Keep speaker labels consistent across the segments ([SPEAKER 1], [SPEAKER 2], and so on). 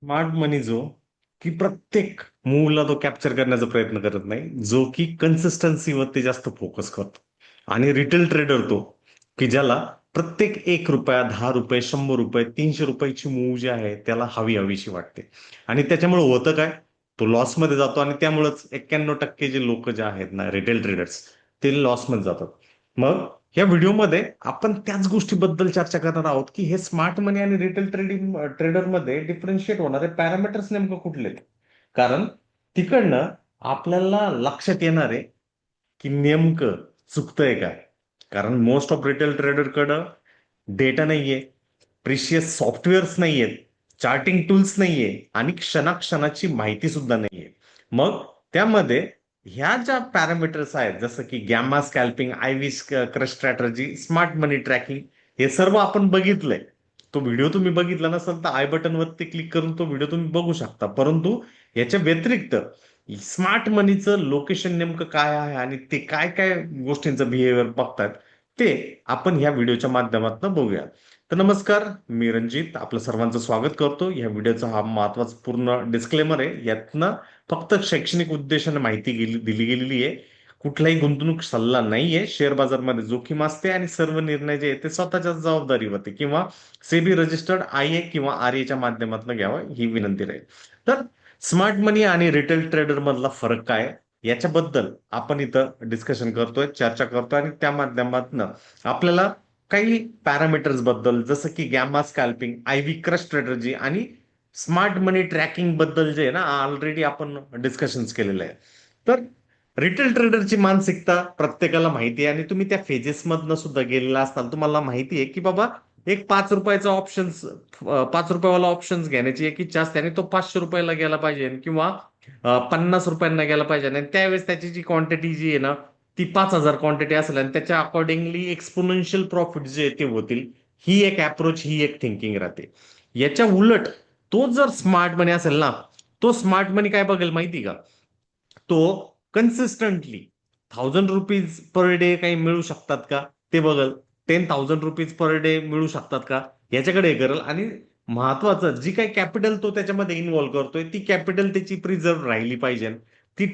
[SPEAKER 1] Smart मनी जो की प्रत्येक मूवला तो कॅप्चर करण्याचा प्रयत्न करत नाही, जो की कन्सिस्टन्सीवरती जास्त फोकस करतो. आणि रिटेल ट्रेडर तो की ज्याला प्रत्येक 1 रुपया, 10 रुपये, 100 रुपये, 300 रुपयाची मूव जी आहे त्याला हवी हवीशी वाटते. आणि त्याच्यामुळे होतं काय, तो लॉसमध्ये जातो आणि त्यामुळेच 91% जे लोक जे आहेत ना रिटेल ट्रेडर्स, ते लॉसमध्ये जातात. मग या व्हिडिओमध्ये आपण त्याच गोष्टीबद्दल चर्चा करणार आहोत की हे स्मार्ट मनी आणि रिटेल ट्रेडरमध्ये डिफरन्शिएट होणारे पॅरामीटर्स नेमकं कुठले आहेत. कारण तिकडनं आपल्याला लक्षात येणार आहे की नेमकं चुकतंय काय. कारण मोस्ट ऑफ रिटेल ट्रेडरकडं डेटा नाहीये, प्रिशियस सॉफ्टवेअर्स नाहीयेत, चार्टिंग टूल्स नाहीये आणि क्षणाक्षणाची माहिती सुद्धा नाहीये. मग त्यामध्ये ह्या ज्या पॅरामीटर्स आहेत जसं की gamma scalping, IV crush strategy, smart money tracking, हे सर्व आपण बघितलंय. तो व्हिडिओ तुम्ही बघितला नसेल तर आय बटन वरती क्लिक करून तो व्हिडिओ तुम्ही बघू शकता. परंतु याच्या व्यतिरिक्त स्मार्ट मनीचं लोकेशन नेमकं काय आहे आणि ते काय काय गोष्टींचं बिहेवियर बघतात ते आपण ह्या व्हिडिओच्या माध्यमातून बघूया. तर नमस्कार, मी रणजित आपलं सर्वांचं स्वागत करतो. ह्या व्हिडिओचा हा महत्वाचा पूर्ण डिस्क्लेमर आहे. यातनं फक्त शैक्षणिक उद्देशाने माहिती दिली गेलेली आहे. कुठलाही गुंतवणूक सल्ला नाहीये. शेअर बाजारमध्ये जोखीम असते आणि सर्व निर्णय जे आहेत ते स्वतःच्या जबाबदारीवरती किंवा सेबी रजिस्टर्ड आय ए किंवा आर एच्या माध्यमातून घ्यावं ही विनंती राहील. तर स्मार्ट मनी आणि रिटेल ट्रेडर मधला फरक काय याच्याबद्दल आपण इथं डिस्कशन करतोय, चर्चा करतोय आणि त्या माध्यमातून आपल्याला काही पॅरामीटर्स बद्दल जसं की gamma scalping, IV crush strategy आणि स्मार्ट मनी ट्रॅकिंग बद्दल जे आहे ना ऑलरेडी आपण डिस्कशन्स केलेलं आहे. तर रिटेल ट्रेडरची मानसिकता प्रत्येकाला माहिती आहे आणि तुम्ही त्या फेजेस मधनं सुद्धा गेलेला असताल. तुम्हाला माहिती आहे की बाबा एक 5 रुपयाचा ऑप्शन्स, 5 रुपयावाला ऑप्शन्स घेण्याची एक इच्छा असते आणि तो 500 रुपयाला गेला पाहिजे किंवा 50 रुपयांना गेला पाहिजे आणि त्यावेळेस त्याची जी क्वांटिटी जी आहे ना ती 5,000 क्वांटिटी असेल आणि त्याच्या अकॉर्डिंगली एक्सपोनेन्शियल प्रॉफिट जे ते होतील. ही एक अप्रोच, ही एक थिंकिंग राहते. याच्या उलट तो जर स्मार्ट मनी असेल ना, तो स्मार्ट मनी काय बघेल माहिती का, तो कन्सिस्टंटली 1,000 रुपीज पर डे काही मिळू शकतात का ते बघल. 10,000 रुपीज पर डे मिळू शकतात का याच्याकडे हे करेल. आणि महत्वाचं जी काही कॅपिटल तो त्याच्यामध्ये इन्व्हॉल्व्ह करतोय ती कॅपिटल त्याची प्रिझर्व राहिली पाहिजे, ती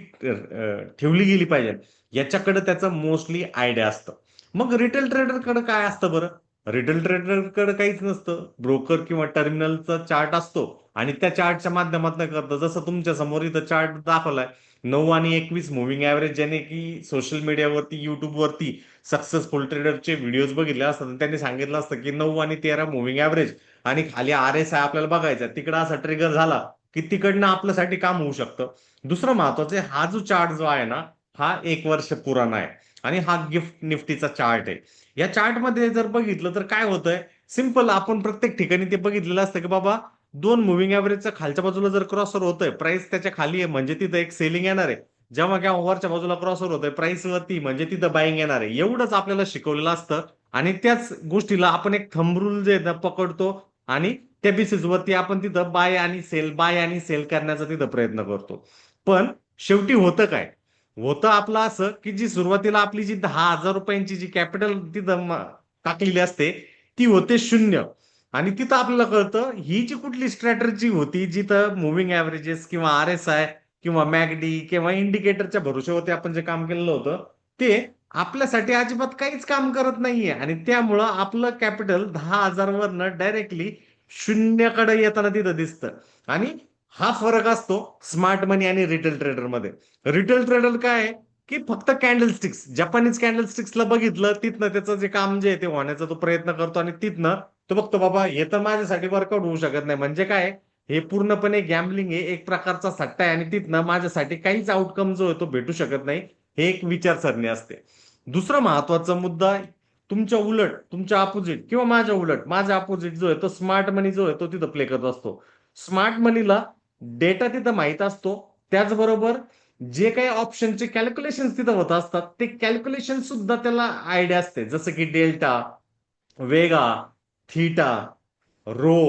[SPEAKER 1] ठेवली गेली पाहिजे, याच्याकडे त्याचं मोस्टली आयडिया असतं. मग रिटेल ट्रेडरकडे काय असतं बरं. रिटेल ट्रेडरकडे काहीच नसतं. ब्रोकर किंवा टर्मिनलचा चार्ट असतो आणि त्या चार्टच्या माध्यमातून करतं. जसं तुमच्या समोर इथं चार्ट दाखवलाय 9 आणि 21 मुव्हिंग ऍव्हरेज, ज्याने की सोशल मीडियावरती, युट्यूबवरती सक्सेसफुल ट्रेडरचे व्हिडिओज बघितले असतात. त्यांनी सांगितलं असतं की 9 आणि 13 मुव्हिंग ऍव्हरेज आणि खाली आर एस आय आपल्याला बघायचा, तिकडं असा ट्रिगर झाला की तिकडनं आपल्यासाठी काम होऊ शकतं. दुसरं महत्वाचं आहे, हा जो चार्ट जो आहे ना हा 1 वर्ष पुराणा आहे आणि हा गिफ्ट निफ्टीचा चार्ट आहे. या चार्टमध्ये जर बघितलं तर काय होतंय, सिंपल आपण प्रत्येक ठिकाणी ते बघितलेलं असतं की बाबा दोन मुव्हिंग ऍव्हरेजच्या खालच्या बाजूला जर क्रॉसर होतोय, प्राइस त्याच्या खाली आहे म्हणजे तिथं एक सेलिंग येणार आहे. जेव्हा केव्हा वरच्या बाजूला क्रॉसर होतोय प्राइस वरती म्हणजे तिथं बाईंग येणार आहे. एवढंच आपल्याला शिकवलेलं असतं आणि त्याच गोष्टीला आपण एक थंब रूल जे आहे ना पकडतो आणि त्या बेसिस वरती आपण तिथं बाय आणि सेल करण्याचा तिथं प्रयत्न करतो. पण शेवटी होतं काय, होतं आपलं असं की जी सुरुवातीला आपली जी 10,000 रुपयांची जी कॅपिटल तिथं टाकलेली असते ती होते शून्य. आणि तिथं आपल्याला कळतं ही जी कुठली स्ट्रॅटर्जी होती जिथं मुव्हिंग ऍव्हरेजेस किंवा आर एस आय किंवा मॅगडी किंवा इंडिकेटरच्या भरोश्यावरती आपण जे काम केलेलं होतं ते आपल्यासाठी अजिबात काहीच काम करत नाहीये. आणि त्यामुळं आपलं कॅपिटल 10,000 वरनं डायरेक्टली शून्याकडे येताना तिथं दिसतं. आणि हा फरक असतो स्मार्ट मनी आणि रिटेल ट्रेडर मध्ये. रिटेल ट्रेडर काय आहे की फक्त कॅन्डलस्टिक्स, जपानीज कॅन्डलस्टिक्सला बघितलं तिथनं त्याचं जे काम जे आहे ते होण्याचा तो प्रयत्न करतो आणि तिथनं तो बघतो बाबा हे तर माझ्यासाठी वर्कआउट होऊ शकत नाही. म्हणजे काय, हे पूर्णपणे गॅम्बलिंग आहे, एक प्रकारचा सट्टा आहे आणि तिथनं माझ्यासाठी काहीच आउटकम जो आहे तो भेटू शकत नाही, हे एक विचारसरणी असते. दुसरा महत्वाचा मुद्दा, तुमच्या उलट, तुमच्या अपोजिट किंवा माझ्या उलट, माझ्या अपोजिट जो आहे तो स्मार्ट मनी जो आहे तो तिथं प्ले करत असतो. स्मार्ट मनीला डेटा तिथं माहित असतो, त्याचबरोबर जे काही ऑप्शनचे कॅल्क्युलेशन तिथं होत असतात ते कॅल्क्युलेशन सुद्धा त्याला आयडिया असते. जसं की डेल्टा, वेगा, थीटा, रो,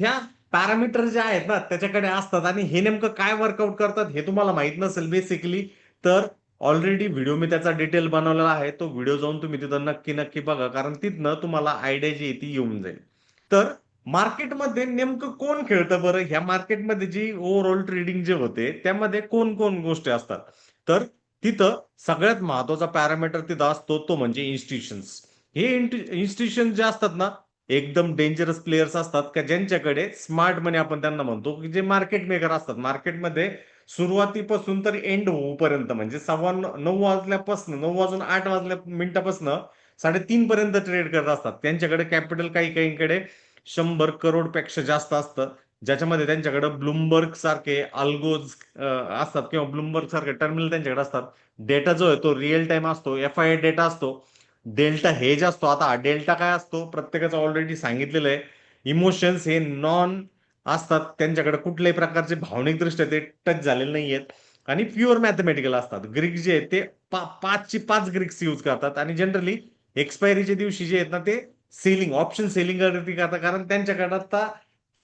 [SPEAKER 1] ह्या पॅरामीटर जे आहेत ना त्याच्याकडे असतात. आणि हे नेमकं काय वर्कआउट करतात हे तुम्हाला माहित नसेल बेसिकली तर ऑलरेडी व्हिडिओ मी त्याचा डिटेल बनवलेला आहे. तो व्हिडिओ जाऊन तुम्ही तिथं नक्की नक्की बघा, कारण तिथनं तुम्हाला आयडिया जी आहे ती येऊन जाईल. तर मार्केटमध्ये नेमकं कोण खेळतं बरं? ह्या मार्केटमध्ये जी ओव्हरऑल ट्रेडिंग जे होते, त्यामध्ये कोण कोण गोष्टी असतात? तर तिथं सगळ्यात महत्वाचा पॅरामीटर तिथं असतो तो म्हणजे इन्स्टिट्यूशन्स. हे इन्स्टिट्यूशन जे असतात ना, एकदम डेंजरस प्लेयर्स असतात का ज्यांच्याकडे स्मार्ट मनी आपण त्यांना म्हणतो, की जे मार्केट मेकर असतात. मार्केटमध्ये सुरुवातीपासून तर एंड होऊपर्यंत म्हणजे 9:15 वाजल्यापासून 9 वाजून 8 वाजल्या मिनिटापासून 3:30 पर्यंत ट्रेड करत असतात. त्यांच्याकडे कॅपिटल काही काहींकडे 100 करोड पेक्षा जास्त असतं. ज्याच्यामध्ये त्यांच्याकडे ब्लूमबर्ग सारखे अल्गोज असतात किंवा ब्लूमबर्ग सारखे टर्मिनल त्यांच्याकडे असतात. डेटा जो आहे तो रिअल टाइम असतो, FII डेटा असतो, डेल्टा हेज असतो. आता हा डेल्टा काय असतो प्रत्येकाचं ऑलरेडी सांगितलेलं आहे. इमोशन्स हे नॉन असतात, त्यांच्याकडे कुठल्याही प्रकारचे भावनिक दृष्ट्या ते टच झालेले नाहीयेत आणि प्युअर मॅथमॅटिकल असतात. ग्रीक जे आहेत ते 5ची 5 ग्रीक्स यूज करतात आणि जनरली एक्सपायरीच्या दिवशी जे आहेत ना ते सेलिंग ऑप्शन सेलिंग करतात, कारण त्यांच्याकडे आता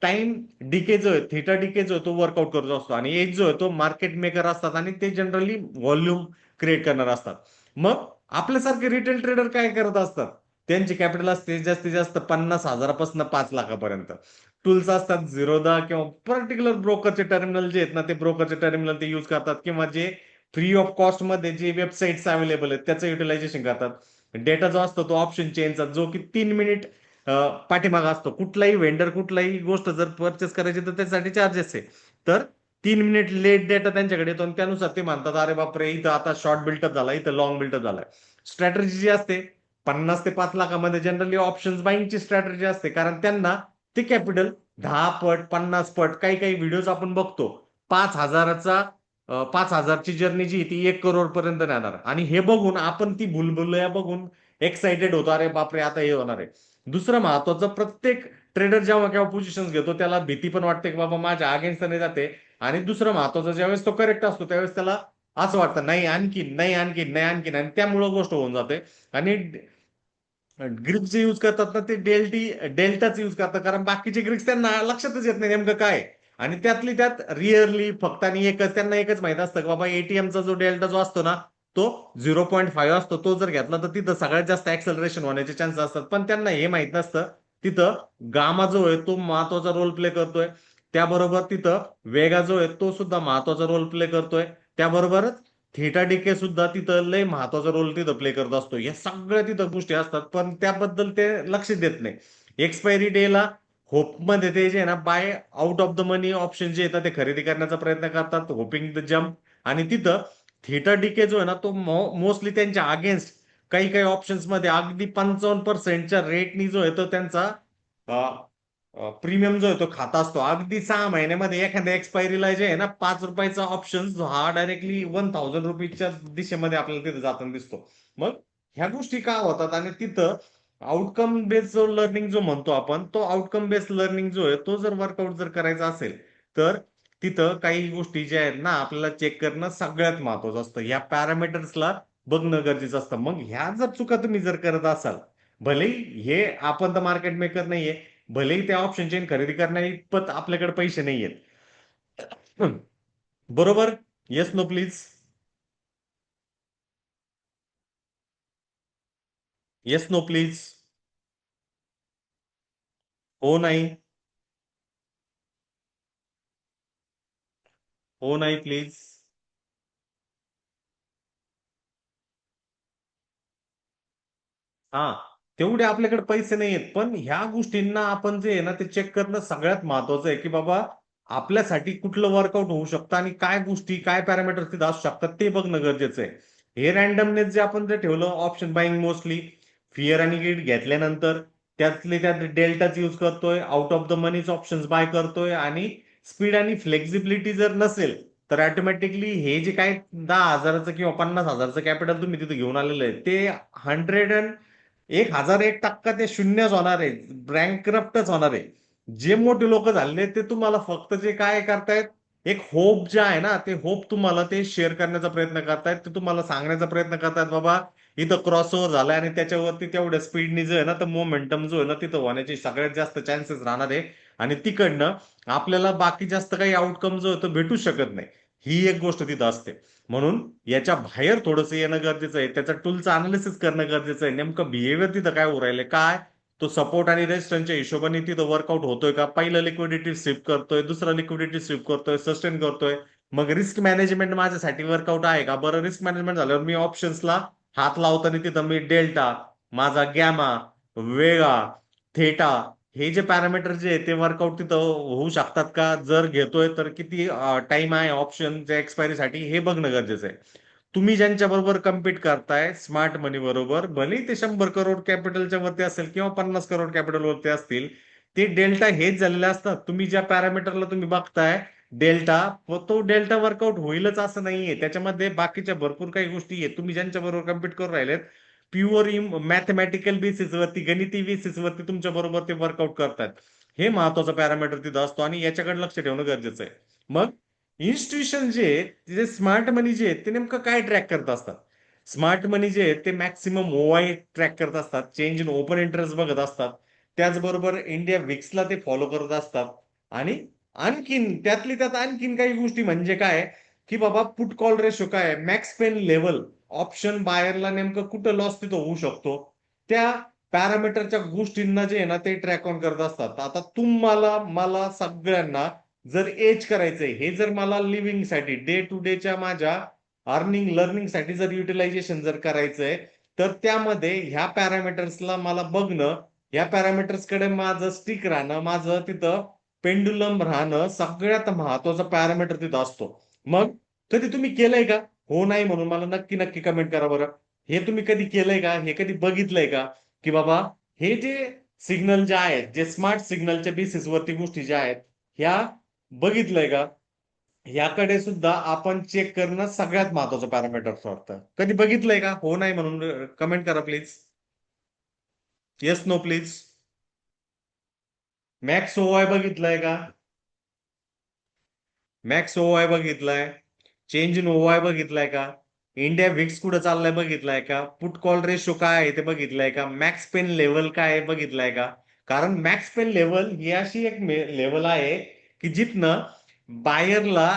[SPEAKER 1] टाइम डिके जो आहे, थिटा डिके जो आहे तो वर्कआउट करत असतो आणि एज जो आहे तो मार्केट मेकर असतात आणि ते जनरली व्हॉल्यूम क्रिएट करणार असतात. मग आपल्यासारखे रिटेल ट्रेडर काय करत असतात? त्यांची कॅपिटल असते जास्तीत जास्त 50,000पासून 5 लाखापर्यंत. टूल्स असतात झिरोदा किंवा पर्टिक्युलर ब्रोकरचे टर्मिनल जे आहेत ना ते ब्रोकरचे टर्मिनल ते यूज करतात किंवा जे फ्री ऑफ कॉस्ट मध्ये जे वेबसाईट्स अवेलेबल आहेत त्याचं युटिलायझेशन करतात. डेटा जो असतो तो ऑप्शन चेनचा जो की 3 मिनिट पाठीमागा असतो. कुठलाही व्हेंडर कुठलाही गोष्ट जर परचेस करायची तर त्यासाठी चार्जेस आहे. तर 3 मिनिट लेट डेटा त्यांच्याकडे येतो आणि त्यानुसार ते म्हणतात अरे बापरे इथं आता शॉर्ट बिल्टअप झाला, इथं लॉंग बिल्टअप झालाय. स्ट्रॅटेजी जी असते 50 ते 5 लाखामध्ये जनरली ऑप्शन्स बाईंगची स्ट्रॅटेजी असते, कारण त्यांना ते कॅपिटल 10 पट 50 पट काही काही व्हिडिओज आपण बघतो 5,000चा 5,000ची जर्नी जी ती 1 करोड पर्यंत नेणार आणि हे बघून आपण ती भुलभुलया बघून एक्साइटेड होतो अरे बापरे आता हे होणार आहे. दुसरं महत्वाचं प्रत्येक ट्रेडर जेव्हा केव्हा पोझिशन घेतो त्याला भीती पण वाटते की बाबा माझ्या अगेन्स्ट नाही जाते आणि दुसरं महत्वाचं ज्यावेळेस तो करेक्ट असतो त्यावेळेस त्याला असं वाटतं नाही आणखीन नाही आणखीन नाही आणखीन आणि त्यामुळं गोष्ट होऊन जाते आणि ग्रिप्स जे यूज करतात ना ते डेल्टाच यूज करतात, कारण बाकीचे ग्रिप्स त्यांना लक्षातच येत नाही नेमकं काय आणि त्यातली त्यात रिअरली फक्त आणि एकच त्यांना एकच माहित असतं की बाबा एटीएमचा जो डेल्टा जो असतो ना तो 0.5 असतो, तो जर घेतला तर तिथं सगळ्यात जास्त ऍक्सलरेशन होण्याचे चान्सेस असतात. पण त्यांना हे माहित नसतं तिथं गामा जो आहे तो महत्वाचा रोल प्ले करतोय, त्याबरोबर तिथं वेगा जो आहे तो सुद्धा महत्वाचा रोल प्ले करतोय, त्याबरोबरच थिटा डीके सुद्धा तिथं लय महत्वाचा रोल तिथं प्ले करत असतो. या सगळ्या तिथं गोष्टी असतात पण त्याबद्दल ते लक्ष देत नाही. एक्सपायरी डेला होपमध्ये ते जे आहे ना bye out of the money option जे येतात ते खरेदी करण्याचा प्रयत्न करतात, होपिंग द जम्प. आणि तिथं थिटा डीके जो आहे ना तो मोस्टली त्यांच्या अगेन्स्ट काही काही ऑप्शन्स मध्ये अगदी 55%च्या रेटनी जो आहे तो त्यांचा प्रीमियम जो आहे तो खाता असतो. अगदी 6 महिन्यामध्ये एखाद्या एक्सपायरीला जे आहे ना ₹5 ऑप्शन हा डायरेक्टली 1,000 रुपीजच्या दिशेमध्ये आपल्याला तिथे जाताना दिसतो. मग ह्या गोष्टी का होतात आणि तिथं आउटकम बेस्ड जो लर्निंग जो म्हणतो आपण तो आउटकम बेस्ड लर्निंग जो आहे तो जर वर्कआउट जर करायचा असेल तर तिथं काही गोष्टी ज्या आहेत ना आपल्याला चेक करणं सगळ्यात महत्वाचं असतं. ह्या पॅरामीटर्सला बघणं गरजेचं असतं. मग ह्या जर चुका तुम्ही जर करत असाल, भलेही हे आपण तर मार्केट मेकर नाहीये, भलेही त्या ऑप्शन चेन खरेदी करण्या इतपत आपल्याकडे पैसे नाहीयेत. बरोबर? Yes no please. Yes no please. हो नाही. हो नाही प्लीज. हा, तेवढे आपल्याकडे पैसे नाहीयेत पण ह्या गोष्टींना आपण जे आहे ना ते चेक करणं सगळ्यात महत्वाचं आहे की बाबा आपल्यासाठी कुठलं वर्कआउट होऊ शकतं आणि काय गोष्टी काय पॅरामीटर तिथे असू शकतात ते बघणं गरजेचं आहे. हे रॅन्डमनेस जे आपण जे ठेवलं ऑप्शन बाईंग मोस्टली फिअर आणि गिल्ट घेतल्यानंतर त्यातले त्यात डेल्टाच यूज करतोय, आउट ऑफ द मनीच ऑप्शन्स बाय करतोय आणि स्पीड आणि फ्लेक्झिबिलिटी जर नसेल तर ऑटोमॅटिकली हे जे काय 10,000चं किंवा 50,000चं कॅपिटल तुम्ही तिथे घेऊन आलेलं आहे ते 1,001 टक्का ते शून्यच होणार आहे, बँकरप्टच होणार आहे. जे मोठे लोक झाले ते तुम्हाला फक्त जे काय करतायत एक होप जे आहे ना ते होप तुम्हाला ते शेअर करण्याचा प्रयत्न करतायत, ते तुम्हाला सांगण्याचा प्रयत्न करतायत बाबा इथं क्रॉसओव्हर झालाय आणि त्याच्यावरती तेवढ्या स्पीडनी जो आहे ना तर मोमेंटम जो आहे ना तिथं होण्याचे सगळ्यात जास्त चान्सेस राहणार आहे आणि तिकडनं आपल्याला बाकी जास्त काही आउटकम जो आहे तो भेटू शकत नाही. ही एक गोष्ट तिथं असते. म्हणून याच्या बाहेर थोडंसं येणं गरजेचं आहे, त्याचा टूलचं अनालिसिस करणं गरजेचं आहे, नेमकं बिहेवियर तिथं काय होऊ राहिले काय तो सपोर्ट आणि रेजिस्टन्सच्या हिशोबाने तिथं वर्कआउट होतोय का, पहिलं लिक्विडिटी स्वीप करतोय, दुसरं लिक्विडिटी स्वीप करतोय, सस्टेन करतोय, मग रिस्क मॅनेजमेंट माझ्यासाठी वर्कआउट आहे का. बरं, रिस्क मॅनेजमेंट झाल्यावर मी ऑप्शन्सला हात लावताना तिथं मी डेल्टा, माझा गॅमा, वेगा, थेटा, हे जे पॅरामीटर जे आहे ते वर्कआउट तिथं होऊ शकतात का, जर घेतोय तर किती टाइम आहे ऑप्शनच्या एक्सपायरीसाठी हे बघणं गरजेचं आहे. तुम्ही ज्यांच्या बरोबर कम्पीट करताय स्मार्ट मनी बरोबर, भले ते 100 करोड कॅपिटलच्या वरती असेल किंवा 50 करोड कॅपिटल वरती असतील, ते डेल्टा हेच झालेले असतात. तुम्ही ज्या पॅरामीटरला तुम्ही बघताय डेल्टा, तो डेल्टा वर्कआउट होईलच असं नाहीये. त्याच्यामध्ये बाकीच्या भरपूर काही गोष्टी आहेत. तुम्ही ज्यांच्या बरोबर कम्पीट करून राहिलेत, प्युअर मॅथमॅटिकल बेसिसवरती, गणिती बेसिसवरती तुमच्या बरोबर ते वर्कआउट करतात. हे महत्वाचा पॅरामीटर तिथं असतो आणि याच्याकडे लक्ष ठेवणं गरजेचं आहे. मग इन्स्टिट्यूशन जे स्मार्ट मनी जे आहेत ते नेमकं काय ट्रॅक करत असतात. स्मार्ट मनी जे आहेत ते मॅक्सिमम ओआय ट्रॅक करत असतात, चेंज इन ओपन इंटरेस्ट बघत असतात, त्याचबरोबर इंडिया विक्सला ते फॉलो करत असतात. आणि आणखीन त्यातली त्यात आणखीन काही गोष्टी म्हणजे काय, की बाबा पुट कॉल रेशो काय, मॅक्स पेन लेवल, ऑप्शन बायरला नेमकं कुठं लॉस तिथं होऊ शकतो, त्या पॅरामीटरच्या गोष्टींना जे आहे ना ते ट्रॅक ऑन करत असतात. आता तुम्हाला, मला, सगळ्यांना जर एज करायचंय, हे जर मला लिव्हिंगसाठी, डे टू डेच्या माझ्या अर्निंग लर्निंगसाठी जर युटिलायझेशन जर करायचंय, तर त्यामध्ये ह्या पॅरामीटर्सला मला बघणं, ह्या पॅरामीटर्सकडे माझं स्टिक राहणं, माझं तिथं पेंडुलम राहणं सगळ्यात महत्वाचा पॅरामीटर तिथं असतो. मग कधी तुम्ही केलंय का, हो नाही म्हणून मला नक्की नक्की कमेंट करा बरं. हे तुम्ही कधी केलंय का, हे कधी बघितलंय का, की बाबा हे जे सिग्नल जे आहेत, जे स्मार्ट सिग्नलच्या बेसिसवरती गोष्टी ज्या आहेत, ह्या बघितलंय का, याकडे सुद्धा आपण चेक करणं सगळ्यात महत्वाचं पॅरामीटर वाटतं. कधी बघितलंय का, हो नाही म्हणून कमेंट करा please. Yes no please. Max OI बघितलंय का, मॅक्स ओवाय बघितलाय, चेंज इन ओवाय बघितलाय का, इंडिया विक्स कुठं चाललाय बघितलाय का, पुट कॉल रेशो काय आहे ते बघितलंय का, मॅक्स पेन लेवल काय आहे बघितलाय का. कारण मॅक्स पेन लेवल ही अशी एक लेवल आहे की जिथनं बायरला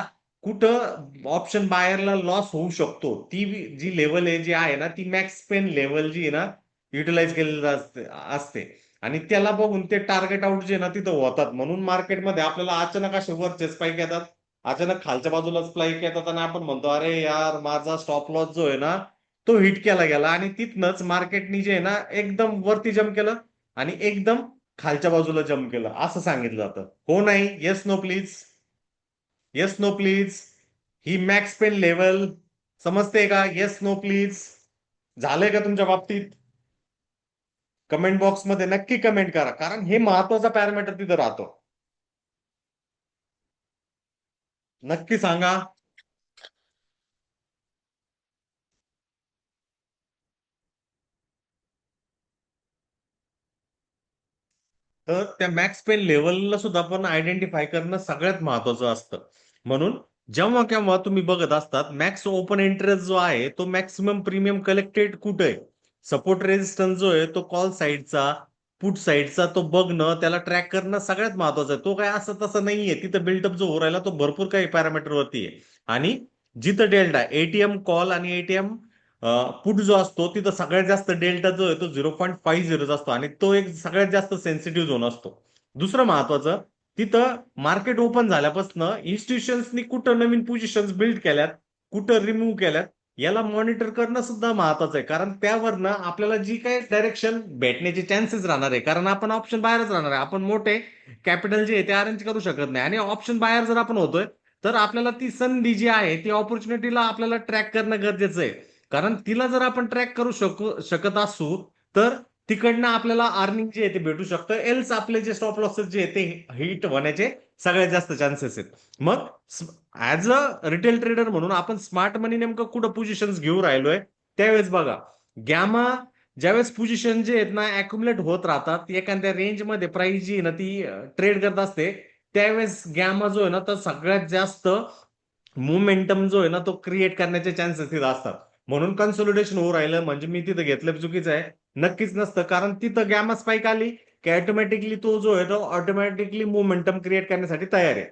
[SPEAKER 1] कुठं ऑप्शन बायरला लॉस होऊ शकतो, ती जी लेवल आहे जी आहे ना, ती मॅक्स पेन लेवल जी आहे ना युटिलाइज केलेली असते. आणि त्याला बघून ते टार्गेट आउट जे ना तिथं होतात. म्हणून मार्केटमध्ये आपल्याला अचानक असे वरचे स्पाइक येतात, अचानक खालच्या बाजूला स्पाइक येतात आणि आपण म्हणतो अरे यार माझा स्टॉप लॉस जो आहे ना तो हिट केला गेला, आणि तिथनच मार्केटनी जे आहे ना एकदम वरती जम्प केलं आणि एकदम खालच्या बाजूला जम्प केलं असं सांगितलं जातं. हो नाही, yes no please, yes no please. ही मॅक्स पेन लेवल समजते का, येस नो प्लीज. झालंय का तुमच्या बाबतीत, कमेंट बॉक्समध्ये नक्की कमेंट करा, कारण हे महत्वाचा पॅरामीटर तिथं राहतो. नक्की सांगा. तर त्या मॅक्स पेन लेवलला सुद्धा आपण आयडेंटिफाय करणं सगळ्यात महत्वाचं असतं. म्हणून जेव्हा केव्हा तुम्ही बघत असतात, मॅक्स ओपन इंटरेस्ट जो आहे तो मॅक्सिमम प्रीमियम कलेक्टेड कुठे आहे, सपोर्ट रेजिस्टन्स जो आहे तो कॉल साईडचा, पुट साईडचा, तो बघणं, त्याला ट्रॅक करणं सगळ्यात महत्वाचं आहे. तो काय असं तसं नाहीये, तिथं बिल्टअप जो हो राहिला तो भरपूर काही पॅरामीटर वरती आहे. आणि जिथं डेल्टा एटीएम कॉल आणि एटीएम पुट जो असतो तिथं सगळ्यात जास्त डेल्टा जो आहे तो 0.50 असतो, आणि तो एक सगळ्यात जास्त सेन्सिटिव्ह झोन असतो. दुसरं महत्वाचं, तिथं मार्केट ओपन झाल्यापासून इन्स्टिट्यूशन्सनी कुठं नवीन पोझिशन्स बिल्ड केल्यात, कुठं रिमूव्ह केल्यात, याला मॉनिटर करणं सुद्धा महत्वाचं आहे. कारण त्यावरनं आपल्याला जी काही डायरेक्शन भेटण्याचे चान्सेस राहणार आहे, कारण आपण ऑप्शन बाहेरच राहणार आहे, आपण मोठे कॅपिटल जे आहे ते अरेंज करू शकत नाही, आणि ऑप्शन बाहेर जर आपण होतोय तर आपल्याला ती संधी जी आहे ती ऑपॉर्च्युनिटीला आपल्याला ट्रॅक करणं गरजेचं आहे. कारण तिला जर आपण ट्रॅक करू शकत असू तर तिकडनं आपल्याला अर्निंग जे आहे ते भेटू शकतं, एल्स आपले जे स्टॉप लॉसेस जे आहे ते हिट होण्याचे सगळ्यात जास्त चान्सेस आहेत. मग ऍज अ रिटेल ट्रेडर म्हणून आपण स्मार्ट मनी नेमकं कुठं पोझिशन्स घेऊन राहिलोय, त्यावेळेस बघा, गॅमा ज्यावेळेस पोझिशन जे आहेत ना अॅक्युमुलेट होत राहतात, एखाद्या रेंजमध्ये प्राइस जी आहे ना ती ट्रेड करत असते, त्यावेळेस गॅमा जो आहे ना तर सगळ्यात जास्त मोमेंटम जो आहे ना तो क्रिएट करण्याचे चान्सेस तिथं असतात. म्हणून कन्सोलिडेशन होऊ राहिलं म्हणजे मी तिथं घेतलं चुकीचं आहे, नक्कीच नसतं. कारण तिथं गॅमा स्पाइक आली की ऑटोमॅटिकली तो जो आहे तो ऑटोमॅटिकली मोमेंटम क्रिएट करण्यासाठी तयार आहे.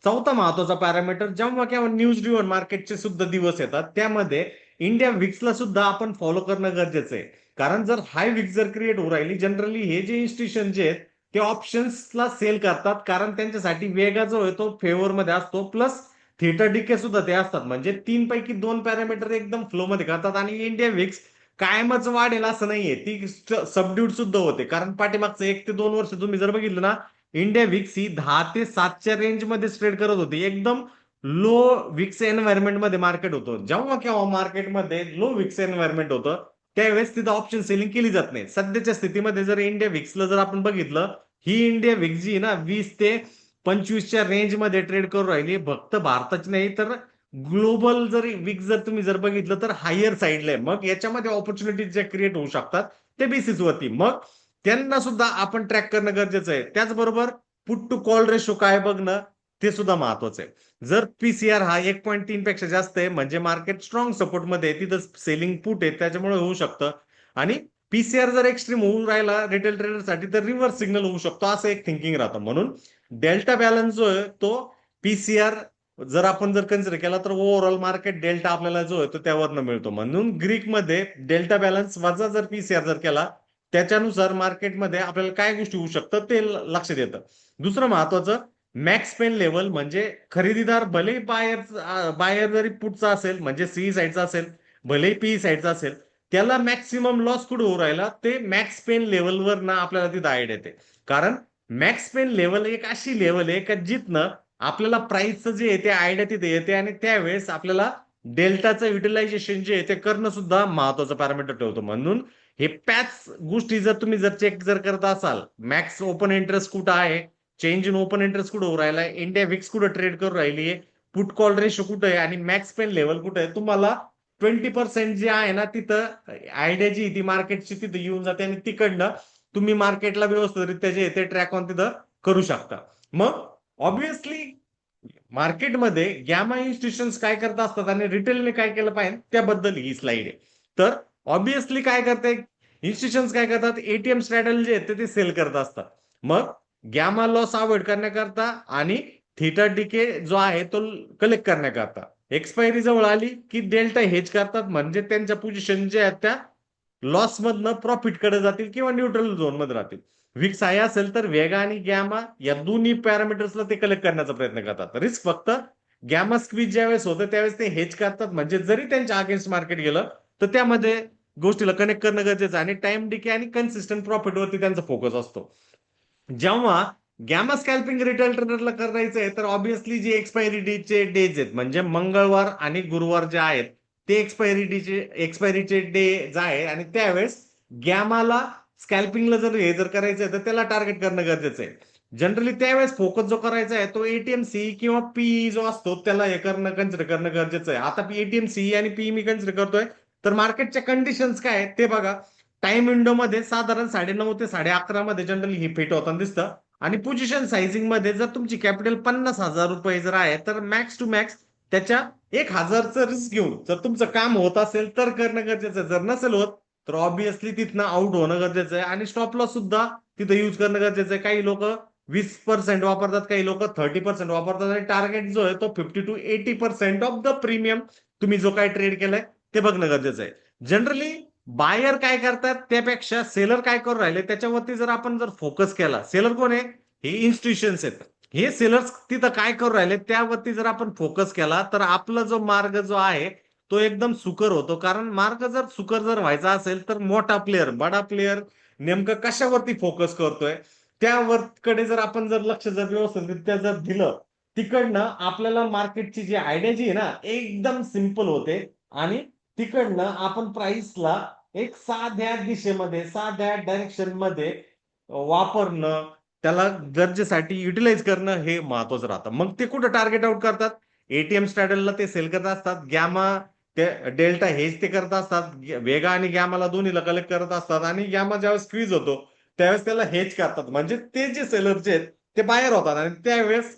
[SPEAKER 1] चौथा महत्वाचा पॅरामीटर, जेव्हा केव्हा न्यूज ड्रिव्हन मार्केटचे सुद्धा दिवस येतात त्यामध्ये इंडिया विक्सला सुद्धा आपण फॉलो करणं गरजेचं आहे. कारण जर हाय विक्स जर क्रिएट होऊ राहिली, जनरली हे जे इन्स्टिट्यूशन जे आहेत ते ऑप्शन्सला सेल करतात, कारण त्यांच्यासाठी वेगा जो आहे तो फेवरमध्ये असतो, प्लस थिटा डिके सुद्धा ते असतात. म्हणजे 3 पैकी 2 पॅरामीटर एकदम फ्लो मध्ये करतात. आणि इंडिया विक्स कायमच वाढेल असं नाहीये, ती सबड्यूट सुद्धा होते. कारण पाठीमागचं 1 ते 2 वर्ष तुम्ही जर बघितलं ना, इंडिया विक्स ही 10 ते 7च्या रेंजमध्ये ट्रेड करत होती. एकदम लो विक्स एन्व्हायरमेंट मध्ये मार्केट होतं. जेव्हा केव्हा मार्केटमध्ये लो विक्स एन्व्हायरमेंट होतं, त्यावेळेस तिथं ऑप्शन सेलिंग केली जात नाही. सध्याच्या स्थितीमध्ये जर इंडिया विक्सला जर आपण बघितलं, ही इंडिया विक्स जी ना 20 ते 25च्या रेंजमध्ये ट्रेड करू राहिली. फक्त भारताची नाही तर ग्लोबल जर विक्स जर तुम्ही जर बघितलं तर हायर साईडला आहे. मग याच्यामध्ये ऑपॉर्च्युनिटीज ज्या क्रिएट होऊ शकतात ते बेसिसवरती, मग त्यांना सुद्धा आपण ट्रॅक करणं गरजेचं आहे. त्याचबरोबर पुट टू कॉल रेशो काय बघणं ते सुद्धा महत्वाचं आहे. जर पीसीआर हा 1.3 पेक्षा जास्त आहे म्हणजे मार्केट स्ट्रॉंग सपोर्टमध्ये आहे, तिथं सेलिंग पुट आहे त्याच्यामुळे होऊ शकतं. आणि पीसीआर जर एक्स्ट्रीम होऊन राहिला रिटेल ट्रेडरसाठी तर रिव्हर्स सिग्नल होऊ शकतो, असं एक थिंकिंग राहतं. म्हणून डेल्टा बॅलन्स जो आहे तो पीसीआर जर आपण जर कन्सिडर केला तर ओव्हरऑल मार्केट डेल्टा आपल्याला जो आहे तो त्यावरनं मिळतो. म्हणून ग्रीकमध्ये डेल्टा बॅलन्स वजा जर पीसीआर जर केला, त्याच्यानुसार मार्केटमध्ये आपल्याला काय गोष्टी होऊ शकतात ते लक्षात येतं. दुसरं महत्वाचं, मॅक्स पेन लेवल म्हणजे खरेदीदार भले बायर जरी पुटचा असेल म्हणजे सी साईडचा असेल, भले पी साईडचा असेल, त्याला मॅक्सिमम लॉस कुठे होऊ राहिला ते मॅक्स पेन लेवलवर ना आपल्याला तिथं आयडिया येते. कारण मॅक्स पेन लेवल एक अशी लेवल आहे का जिथनं आपल्याला प्राइसचं जे आहे ते आयडिया तिथे येते. आणि त्यावेळेस आपल्याला डेल्टाचं युटिलायझेशन जे आहे ते करणं सुद्धा महत्वाचं पॅरामीटर ठेवतो. म्हणून हे पाच गोष्टी जर तुम्ही जर चेक जर करत असाल, मॅक्स ओपन इंटरेस्ट कुठं आहे, चेंज इन ओपन इंटरेस्ट कुठं होऊ राहिला, इंडिया विक्स कुठं ट्रेड करू राहिली आहे, पुट कॉल रेशो कुठं आहे आणि मॅक्स पेन लेवल कुठं आहे, तुम्हाला 20% जे आहे ना तिथं आयडिया जी ती मार्केटची तिथं येऊन जाते. आणि तिकडनं तुम्ही मार्केटला व्यवस्थितरित्या जे ते ट्रॅक ऑन तिथं करू शकता. मग ऑब्विसली मार्केटमध्ये गॅमा इन्स्टिट्यूशन्स काय करत असतात आणि रिटेलने काय केलं पाहिजे त्याबद्दल ही स्लाइड आहे. तर ऑब्विसली काय करते इन्स्टिट्यूशन्स काय करतात, एटीएम स्ट्रॅटेजी जे आहेत ते सेल करत असतात. मग गॅमा लॉस अवॉइड करण्याकरता आणि थिटा डिके जो आहे तो कलेक्ट करण्याकरता एक्सपायरी जवळ आली की डेल्टा हेज करतात. म्हणजे त्यांच्या पोझिशन जे आहेत त्या लॉस मधनं प्रॉफिट कडे जातील किंवा न्यूट्रल झोन मध्ये राहतील. विक्स हाय असेल तर वेगा आणि गॅमा या दोन्ही पॅरामीटर्सला ते कलेक्ट करण्याचा प्रयत्न करतात. रिस्क फक्त गॅमा स्क्वीज ज्यावेळेस होतं त्यावेळेस ते हेज करतात. म्हणजे जरी त्यांच्या अगेन्स्ट मार्केट गेलं तर त्यामध्ये गोष्टीला कनेक्ट करणं गरजेचं आहे. आणि टाइम डिके आणि कन्सिस्टंट प्रॉफिटवरती त्यांचा फोकस असतो. जेव्हा गॅमा स्कॅल्पिंग रिटेल ट्रेडरला करायचं आहे तर ऑब्विसली जे एक्सपायरी डेचे डेज आहेत म्हणजे मंगळवार आणि गुरुवार जे आहेत ते एक्सपायरीचे डे जे आहे. आणि त्यावेळेस गॅमाला स्कॅल्पिंगला जर हे जर करायचं आहे तर त्याला टार्गेट करणं गरजेचं आहे. जनरली त्यावेळेस फोकस जो करायचा आहे तो एटीएम सी किंवा पीई जो असतो त्याला हे करणं कन्सिडर करणं गरजेचं आहे. आता एटीएम सी आणि पीई मी कन्सिडर करतोय तर मार्केटच्या कंडिशन्स काय आहेत ते बघा. टाइम विंडो मध्ये साधारण 9:30 ते 11:30 मध्ये जनरली ही फिट होताना दिसतं. आणि पोझिशन सायझिंग मध्ये जर तुमची कॅपिटल 50,000 रुपये जर आहे तर मॅक्स टू मॅक्स त्याच्या 1,000चं रिस्क घेऊन जर तुमचं काम होत असेल तर करणं गरजेचं आहे. जर नसेल होत तर ऑब्विसली तिथनं आउट होणं गरजेचं आहे. आणि स्टॉप लॉस सुद्धा तिथं यूज करणं गरजेचं आहे. काही लोक 20% वापरतात, काही लोक 30% वापरतात. आणि टार्गेट जो आहे तो 50 to 80% ऑफ द प्रीमियम तुम्ही जो काय ट्रेड केलाय ते बघणं गरजेचं आहे. जनरली बायर काय करतात त्यापेक्षा सेलर काय करू राहिले त्याच्यावरती जर आपण जर फोकस केला, सेलर कोण आहे, हे इन्स्टिट्यूशन्स आहेत. हे सेलर्स तिथं काय करू राहिले त्यावरती जर आपण फोकस केला तर आपला जो मार्ग जो आहे तो एकदम सुकर होतो. कारण मार्ग जर सुकर जर व्हायचा असेल तर मोठा प्लेअर बडा प्लेअर नेमकं कशावरती फोकस करतोय त्याकडे जर आपण जर लक्ष जर व्यवस्थितरित्या जर दिलं, तिकडनं आपल्याला मार्केटची जी आयडिया जी आहे ना एकदम सिंपल होते. आणि तिकडनं आपण प्राइसला एक साध्या दिशेमध्ये साध्या डायरेक्शन मध्ये वापरणं, त्याला गरजेसाठी युटिलाइज करणं हे महत्वाचं राहतं. मग ते कुठं टार्गेट आउट करतात, एटीएम स्ट्रॅडलला ते सेल करत असतात, गॅमा ते डेल्टा हेज ते करत असतात, वेगा आणि गॅमाला दोन्हीला कलेक्ट करत असतात. आणि गॅमा ज्यावेळेस स्क्वीज होतो त्यावेळेस त्याला हेज करतात. म्हणजे ते जे सेलरचे आहेत ते बाहेर होतात. आणि त्यावेळेस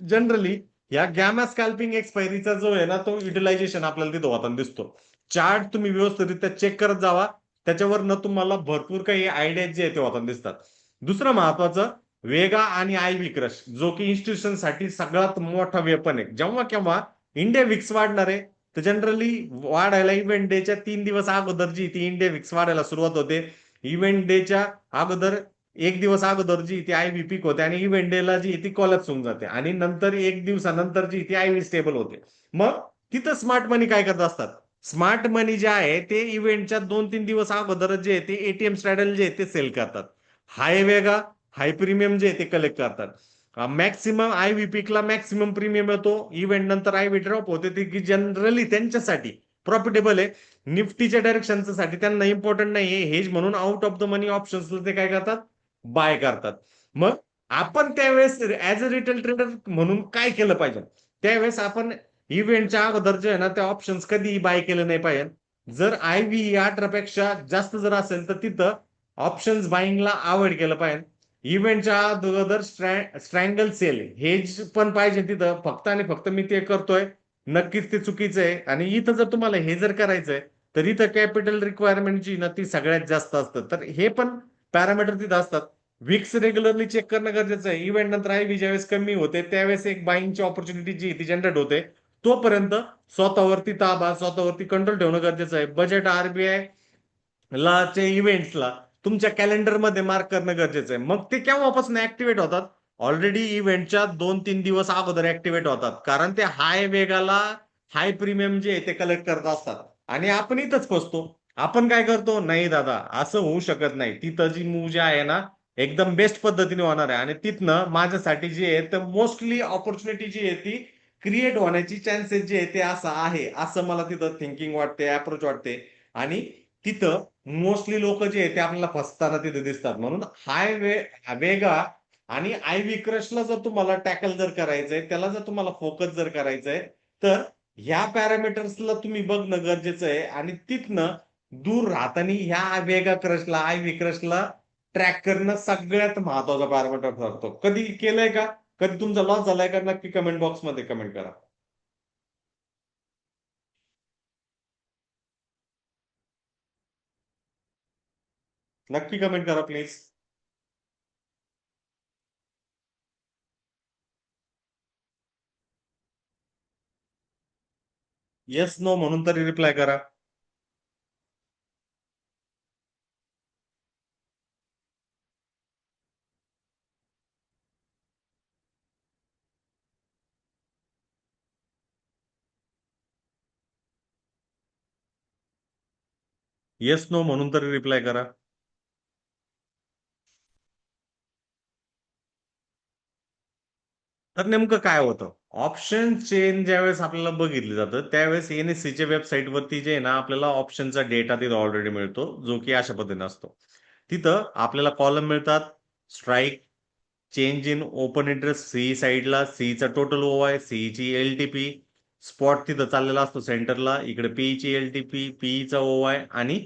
[SPEAKER 1] जनरली या गॅमा स्कॅल्पिंग एक्सपायरीचा जो आहे ना तो युटिलायझेशन आपल्याला तिथं होताना दिसतो. चार्ट तुम्ही व्यवस्थितरित्या चेक करत जावा, त्याच्यावरनं तुम्हाला भरपूर काही आयडिया जे आहे ते होताना दिसतात. दुसरं महत्वाचं, वेगा आणि आय व्ही क्रश जो की इन्स्टिट्यूशन साठी सगळ्यात मोठा वेपन आहे. जेव्हा केव्हा इंडिया विक्स वाढणार आहे तर जनरली वाढायला इव्हेंट डेच्या 3 दिवस अगोदर जी ती इंडिया विक्स वाढायला सुरुवात होते. इव्हेंट डेच्या अगोदर 1 दिवस अगोदर जी ती आयव्ही पीक होते आणि इव्हेंट डेला जी ती कॉलॅप्स होऊन जाते आणि नंतर 1 दिवसानंतर जी ती आयव्ही स्टेबल होते. मग तिथं स्मार्ट मनी काय करत असतात? स्मार्ट मनी जे आहे ते इव्हेंटच्या 2-3 दिवस अगोदर जे आहे ते एटीएम स्ट्रॅडल जे आहे ते सेल करतात. हाय वेगा हाय प्रीमियम जे आहे ते कलेक्ट करतात. मॅक्सिमम आयव्ही पीकला मॅक्सिमम प्रीमियम येतो. इव्हेंट नंतर आयव्ही ड्रॉप होते ते की जनरली त्यांच्यासाठी प्रॉफिटेबल आहे. निफ्टीच्या डायरेक्शनसाठी त्यांना इम्पॉर्टंट नाहीये हेज म्हणून out of the money options ते काय करतात? बाय करतात. मग आपण त्यावेळेस ऍज अ रिटेल ट्रेडर म्हणून काय केलं पाहिजे? त्यावेळेस आपण इव्हेंटच्या अगोदर जे आहे ना त्या ऑप्शन्स कधीही बाय केलं नाही पाहिजे. जर आयव्ही 18 पेक्षा जास्त जर असेल तर तिथं ऑप्शन्स बाईंगला अवॉइड केलं पाहिजे. इव्हेंटच्या अगोदर स्ट्रँगल सेल हे पण पाहिजे तिथं. फक्त आणि फक्त मी ते करतोय नक्कीच ते चुकीचं आहे. आणि इथं जर तुम्हाला हे जर करायचंय तर इथं कॅपिटल रिक्वायरमेंट जी ना ती सगळ्यात जास्त असतं. तर हे पण पॅरामीटर तिथं असतात. विक्स रेग्युलरली चेक करणं गरजेचं आहे. इव्हेंट नंतर आयव्ही ज्यावेळेस कमी होते त्यावेळेस एक बाईंगची ऑपॉर्च्युनिटी जी ती जनरेट होते. तोपर्यंत स्वतःवरती ताबा स्वतःवरती कंट्रोल ठेवणं गरजेचं आहे. बजेट आरबीआय चे इव्हेंट्सला तुमच्या कॅलेंडरमध्ये मार्क करणं गरजेचं आहे. मग ते केव्हापासून ऍक्टिव्हेट होतात? ऑलरेडी इव्हेंटच्या 2-3 दिवस अगोदर ऍक्टिव्हेट होतात. कारण ते हाय वेगाला हाय प्रीमियम जे आहे ते कलेक्ट करत असतात. आणि आपण इथंच फसतो. आपण काय करतो? नाही दादा असं होऊ शकत नाही. तिथं जी मूव जी आहे ना एकदम बेस्ट पद्धतीने होणार आहे आणि तिथनं माझ्यासाठी जी आहे तर मोस्टली ऑपॉर्च्युनिटी जी आहे ती क्रिएट होण्याची चान्सेस जे आहे ते असं आहे असं मला तिथं थिंकिंग वाटते अप्रोच वाटते. आणि तिथं मोस्टली लोक जे आहे ते आपल्याला फसताना तिथे दिसतात. म्हणून वेगा आणि आयव्ही क्रशला जर तुम्हाला टॅकल जर करायचंय त्याला जर तुम्हाला फोकस जर करायचंय तर ह्या पॅरामीटर्सला तुम्ही बघणं गरजेचं आहे. आणि तिथनं दूर राहताना ह्या वेगा क्रशला आयव्ही क्रशला ट्रॅक करणं सगळ्यात महत्वाचा पॅरामीटर ठरतो. कधी केलंय का? कधी तुमचा लॉस झालाय का? नक्की कमेंट बॉक्समध्ये कमेंट करा. नक्की कमेंट करा प्लीज. येस नो म्हणून तरी रिप्लाय करा. येस नो म्हणून तरी रिप्लाय करा. तर नेमकं काय होतं? ऑप्शन चेन ज्यावेळेस आपल्याला बघितलं जातं त्यावेळेस एनएससीच्या वेबसाईटवरती जे आहे ना आपल्याला ऑप्शनचा डेटा तिथं ऑलरेडी मिळतो जो की अशा पद्धतीने असतो. तिथं आपल्याला कॉलम मिळतात. Strike, change in open interest C साईडला, सीचा टोटल ओवाय, सीची एलटीपी, स्पॉट तिथं चाललेला असतो सेंटरला, इकडे पीईची एलटीपी, पीईचा ओवाय आणि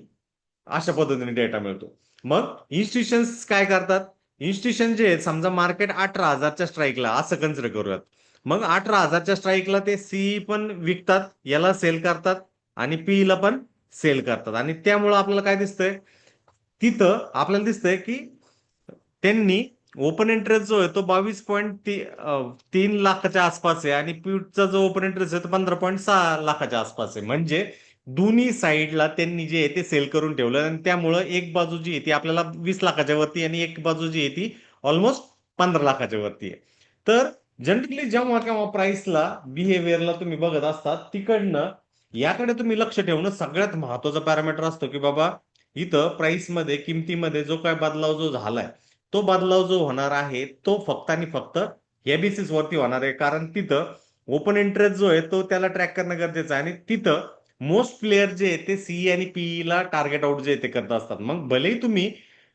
[SPEAKER 1] अशा पद्धतीने डेटा मिळतो. मग इन्स्टिट्यूशन्स काय करतात? इन्स्टिट्यूशन जे आहेत समजा मार्केट 18,000च्या स्ट्राईकला असं कन्सिडर करूयात. मग 18,000च्या स्ट्राईकला ते सीई पण विकतात, याला सेल करतात आणि पीई ला पण सेल करतात. आणि त्यामुळे आपल्याला काय दिसतंय? तिथं आपल्याला दिसतंय की त्यांनी ओपन इंटरेस्ट जो आहे तो 22.3 लाखाच्या आसपास आहे आणि प्यूटचा जो ओपन इंटरेस्ट आहे तो 15.6 लाखाच्या आसपास आहे. म्हणजे दोन्ही साईडला त्यांनी जे आहे ते सेल करून ठेवलं आणि त्यामुळं एक बाजू जी आहे ती आपल्याला 20 लाखाच्या वरती आणि एक बाजू जी आहे ती ऑलमोस्ट 15 लाखाच्या वरती आहे. तर जनरली जेव्हा केव्हा प्राइसला बिहेवियरला तुम्ही बघत असतात तिकडनं याकडे तुम्ही लक्ष ठेवणं सगळ्यात महत्वाचा पॅरामीटर असतो की बाबा इथं प्राइसमध्ये किमतीमध्ये जो काय बदलाव जो झालाय तो बदलाव जो होणार आहे तो फक्त आणि फक्त या बेसिस वरती होणार आहे. कारण तिथं ओपन इंटरेस्ट जो आहे तो त्याला ट्रॅक करणं गरजेचं आहे आणि तिथं मोस्ट प्लेयर जे आहे ते सीई आणि पीई ला टार्गेट आउट जे आहे ते करत असतात. मग भलेही तुम्ही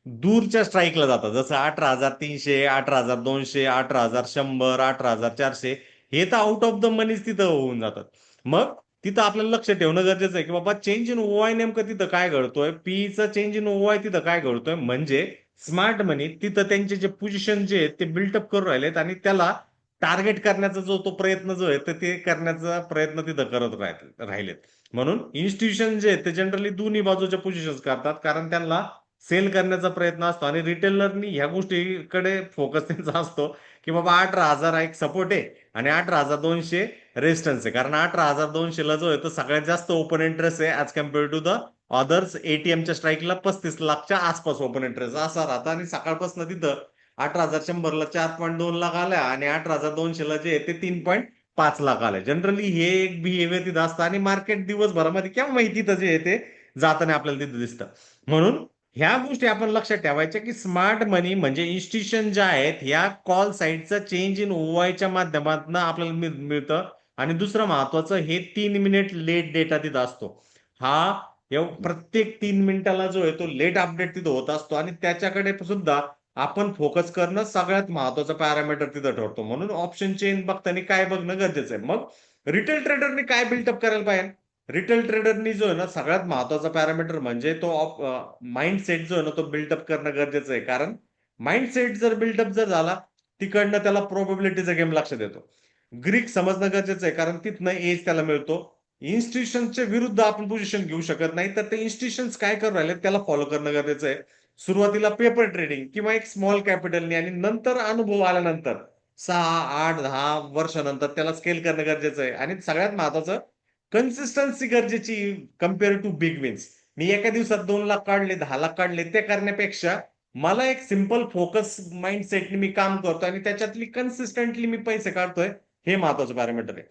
[SPEAKER 1] दूरच्या स्ट्राईकला जाता जसं 18,300, 18,200, 18,100, 18,400 हे तर आउट ऑफ द मनीच तिथं होऊन जातात. मग तिथं आपल्याला लक्ष ठेवणं गरजेचं आहे की बाबा चेंज इन ओवाय नेमकं तिथं काय घडतोय, पीईचा चेंज इन ओवाय तिथं काय घडतोय. म्हणजे स्मार्ट मनी तिथं त्यांचे जे पोझिशन जे आहेत ते बिल्टअप करून राहिलेत आणि त्याला टार्गेट करण्याचा जो तो प्रयत्न जो आहे तर ते करण्याचा प्रयत्न तिथं करत राहिलेत. म्हणून इन्स्टिट्यूशन जे आहेत ते जनरली दोन्ही बाजूच्या पोझिशन करतात कारण त्यांना सेल करण्याचा प्रयत्न असतो आणि रिटेलरनी ह्या गोष्टीकडे फोकस त्यांचा असतो की बाबा 18,000 हा एक सपोर्ट आहे आणि 18,200 रेजिस्टन्स आहे. कारण 18,200 जो आहे तो सगळ्यात जास्त ओपन इंटरेस्ट आहे as compare to the others. एटीएमच्या स्ट्राईकला 35 लाखच्या आसपास ओपन इंटरेस्ट असा राहता आणि सकाळपासून तिथं 18,100ला 4.2 लाख आल्या आणि 18,200ला जे आहे ते 3.5 लाख आले. जनरली हे एक बिहेवियर तिथं असतं आणि मार्केट दिवसभरामध्ये केव्हा माहिती तिथं जे आहे ते जाताना आपल्याला तिथं दिसतं. म्हणून ह्या गोष्टी आपण लक्षात ठेवायच्या की स्मार्ट मनी म्हणजे इन्स्टिट्यूशन ज्या आहेत ह्या कॉल साईडचं चेंज इन ओवायच्या माध्यमातून आपल्याला मिळतं. आणि दुसरं महत्वाचं हे 3 मिनिट लेट डेटा तिथं असतो. हा प्रत्येक 3 मिनिटाला जो आहे तो लेट अपडेट तिथं होत असतो आणि त्याच्याकडे सुद्धा आपण फोकस करणं सगळ्यात महत्वाचं पॅरामीटर तिथं ठरतो. म्हणून ऑप्शन चेन बघताना काय बघणं गरजेचं आहे. मग रिटेल ट्रेडरने काय बिल्टअप करायला पाहिजे? रिटेल ट्रेडरनी जो आहे ना सगळ्यात महत्वाचा पॅरामीटर म्हणजे तो माइंडसेट जो आहे ना तो बिल्डअप करणं गरजेचं आहे. कारण माइंडसेट जर बिल्डअप जर झाला तिकडनं त्याला प्रोबेबिलिटीचा गेम लक्षात येतो. ग्रीक समजणं गरजेचं आहे कारण तिथनं एज त्याला मिळतो. इन्स्टिट्यूशनच्या विरुद्ध आपण पोझिशन घेऊ शकत नाही तर ते इन्स्टिट्यूशन्स काय करू राहिले त्याला फॉलो करणं गरजेचं आहे. सुरुवातीला पेपर ट्रेडिंग किंवा एक स्मॉल कॅपिटलनी आणि नंतर अनुभव आल्यानंतर 6, 8, 10 वर्षानंतर त्याला स्केल करणं गरजेचं आहे. आणि सगळ्यात महत्वाचं कन्सिस्टन्सी गरजेची कम्पेअर टू बिग विन्स. मी एका दिवसात 2 लाख काढले 10 लाख काढले ते करण्यापेक्षा मला एक सिंपल फोकस माइंडसेटने मी काम करतो आणि त्याच्यातली कन्सिस्टंटली मी पैसे काढतोय हे महत्वाचं पॅरामीटर आहे.